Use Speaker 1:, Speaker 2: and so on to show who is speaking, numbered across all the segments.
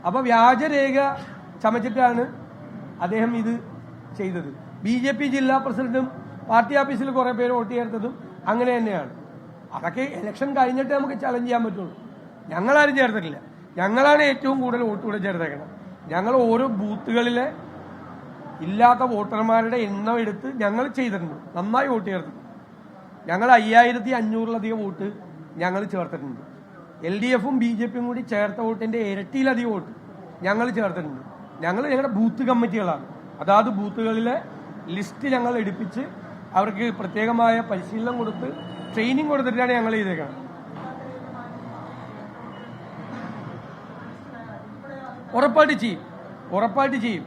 Speaker 1: അപ്പൊ വ്യാജരേഖ ചമച്ചിട്ടാണ് അദ്ദേഹം ഇത് ചെയ്തത്. BJP ജില്ലാ പ്രസിഡന്റും പാർട്ടി ഓഫീസിൽ കുറെ പേര് വോട്ട് ചേർത്തതും അങ്ങനെ തന്നെയാണ്. അതൊക്കെ ഇലക്ഷൻ കഴിഞ്ഞിട്ട് നമുക്ക് ചലഞ്ച് ചെയ്യാൻ പറ്റുള്ളൂ. ഞങ്ങളാരും ചേർത്തിട്ടില്ല. ഞങ്ങളാണ് ഏറ്റവും കൂടുതൽ വോട്ട് കൂടെ ചേർത്തേക്കണം. ഞങ്ങൾ ഓരോ ബൂത്തുകളിലെ ഇല്ലാത്ത വോട്ടർമാരുടെ എണ്ണം എടുത്ത് ഞങ്ങൾ ചെയ്തിട്ടുണ്ട്. നന്നായി വോട്ട് ചേർത്തിട്ടുണ്ട്. ഞങ്ങൾ 5500-ലധികം വോട്ട് ഞങ്ങൾ ചേർത്തിട്ടുണ്ട്. LDFും BJPയും കൂടി ചേർത്ത വോട്ടിന്റെ ഇരട്ടിയിലധികം വോട്ട് ഞങ്ങൾ ചേർത്തിട്ടുണ്ട്. ഞങ്ങളുടെ ബൂത്ത് കമ്മിറ്റികളാണ്. അതാത് ബൂത്തുകളിലെ ലിസ്റ്റ് ഞങ്ങൾ എടുപ്പിച്ച് അവർക്ക് പ്രത്യേകമായ പരിശീലനം കൊടുത്ത് ട്രെയിനിങ് കൊടുത്തിട്ടാണ് ഞങ്ങൾ ചെയ്തേക്കുന്നത്. ഉറപ്പായിട്ട് ചെയ്യും.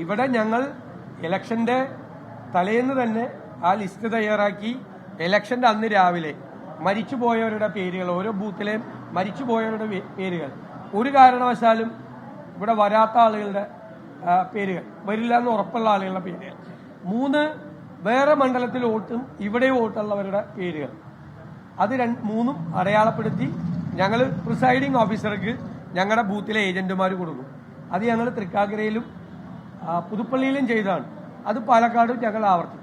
Speaker 1: ഇവിടെ ഞങ്ങൾ ഇലക്ഷന്റെ തലേന്ന് തന്നെ ആ ലിസ്റ്റ് തയ്യാറാക്കി ഇലക്ഷന്റെ അന്ന് രാവിലെ മരിച്ചുപോയവരുടെ പേരുകൾ, ഓരോ ബൂത്തിലെയും മരിച്ചുപോയവരുടെ പേരുകൾ, ഒരു കാരണവശാലും ഇവിടെ വരാത്ത ആളുകളുടെ പേരുകൾ, വരില്ല എന്ന് ഉറപ്പുള്ള ആളുകളുടെ പേരുകൾ, 3 വേറെ മണ്ഡലത്തിൽ വോട്ടും ഇവിടെ വോട്ടുള്ളവരുടെ പേരുകൾ, അത് 3ഉം അടയാളപ്പെടുത്തി ഞങ്ങൾ പ്രിസൈഡിംഗ് ഓഫീസർക്ക് ഞങ്ങളുടെ ബൂത്തിലെ ഏജന്റുമാർ കൊടുക്കും. അത് ഞങ്ങൾ തൃക്കാക്കരയിലും പുതുപ്പള്ളിയിലും ചെയ്തതാണ്. അത് പാലക്കാടും ഞങ്ങൾ ആവർത്തിക്കും.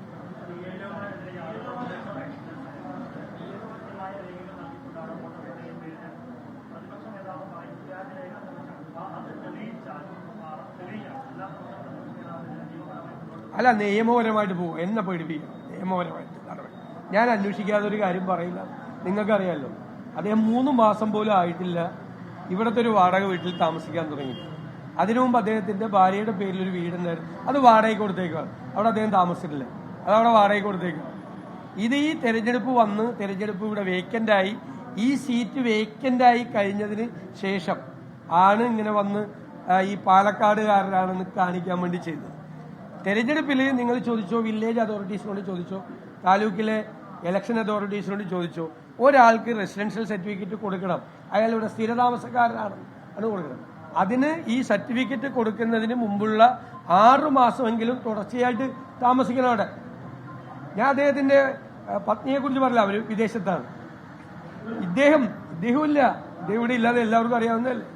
Speaker 1: അല്ല, നിയമപരമായിട്ട് പോകും. എന്നെ പേടിപ്പിക്കണം. നിയമപരമായിട്ട് നടപടി ഞാൻ അന്വേഷിക്കാതെ ഒരു കാര്യം പറയില്ല. നിങ്ങൾക്കറിയാമല്ലോ, അദ്ദേഹം 3 മാസം പോലും ആയിട്ടില്ല ഇവിടുത്തെ ഒരു വാടക വീട്ടിൽ താമസിക്കാൻ തുടങ്ങി. അതിനു മുമ്പ് അദ്ദേഹത്തിന്റെ ഭാര്യയുടെ പേരിൽ ഒരു വീടുണ്ടായിരുന്നു. അത് വാടകയ്ക്ക് കൊടുത്തേക്കാണ്. അവിടെ അദ്ദേഹം താമസിച്ചിട്ടില്ല. അതവിടെ വാടകയ്ക്ക് കൊടുത്തേക്കാണ്. ഇത് ഈ തെരഞ്ഞെടുപ്പ് ഇവിടെ വേക്കന്റായി, ഈ സീറ്റ് വേക്കന്റായി കഴിഞ്ഞതിന് ശേഷം ആണ് ഇങ്ങനെ വന്ന് ഈ പാലക്കാടുകാരനാണെന്ന് കാണിക്കാൻ വേണ്ടി ചെയ്തത്. തെരഞ്ഞെടുപ്പിൽ നിങ്ങൾ ചോദിച്ചോ, വില്ലേജ് അതോറിറ്റീസിനോട് ചോദിച്ചോ, താലൂക്കിലെ ഇലക്ഷൻ അതോറിറ്റീസിനോട് ചോദിച്ചോ, ഒരാൾക്ക് റെസിഡൻഷ്യൽ സർട്ടിഫിക്കറ്റ് കൊടുക്കണം, അയാൾ ഇവിടെ സ്ഥിരതാമസക്കാരനാണ് അത് കൊടുക്കണം. അതിന് ഈ സർട്ടിഫിക്കറ്റ് കൊടുക്കുന്നതിന് മുമ്പുള്ള 6 മാസമെങ്കിലും തുടർച്ചയായിട്ട് താമസിക്കണം അവിടെ. ഞാൻ അദ്ദേഹത്തിന്റെ പത്നിയെ കുറിച്ച് പറഞ്ഞില്ല, അവര് വിദേശത്താണ്. ഇദ്ദേഹമില്ല, ഇദ്ദേഹം ഇവിടെ ഇല്ലാതെ എല്ലാവർക്കും അറിയാവുന്നതല്ലേ.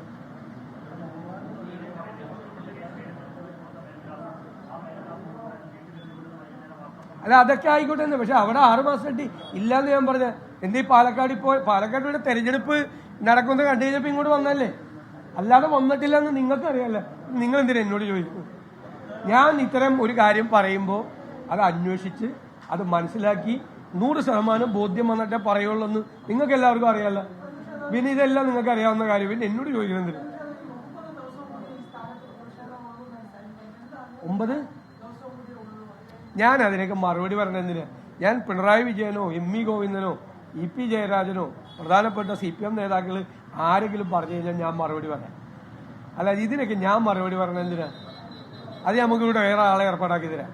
Speaker 1: അല്ല, അതൊക്കെ ആയിക്കോട്ടെ തന്നെ. പക്ഷെ അവിടെ 6 മാസമായിട്ട് ഇല്ലാന്ന് ഞാൻ പറഞ്ഞ എന്തീ പാലക്കാട് തെരഞ്ഞെടുപ്പ് നടക്കുന്നത് കണ്ടു കഴിഞ്ഞപ്പോ ഇങ്ങോട്ട് വന്നല്ലേ, അല്ലാതെ വന്നിട്ടില്ല എന്ന് നിങ്ങൾക്ക് അറിയാമല്ലോ. നിങ്ങൾ എന്തിനാ എന്നോട് ചോദിക്കുന്നു? ഞാൻ ഇത്തരം ഒരു കാര്യം പറയുമ്പോൾ അത് അന്വേഷിച്ച് അത് മനസ്സിലാക്കി 100% ബോധ്യം വന്നിട്ടേ പറയുള്ളൂ എന്ന് നിങ്ങൾക്ക് എല്ലാവർക്കും അറിയാമല്ലോ. പിന്നെ ഇതെല്ലാം നിങ്ങൾക്ക് അറിയാവുന്ന കാര്യം, പിന്നെ എന്നോട് ചോദിക്കുന്നത് 9 ഞാൻ അതിനൊക്കെ മറുപടി പറഞ്ഞതിന് ഞാൻ പിണറായി വിജയനോ ME ഗോവിന്ദനോ EP ജയരാജനോ പ്രധാനപ്പെട്ട CPM നേതാക്കൾ ആരെങ്കിലും പറഞ്ഞു കഴിഞ്ഞാൽ ഞാൻ മറുപടി പറയാം. അല്ല, ഇതിനൊക്കെ ഞാൻ മറുപടി പറഞ്ഞതിന് അത് നമുക്കിവിടെ വേറെ ആളെ ഏർപ്പാടാക്കി തരാം.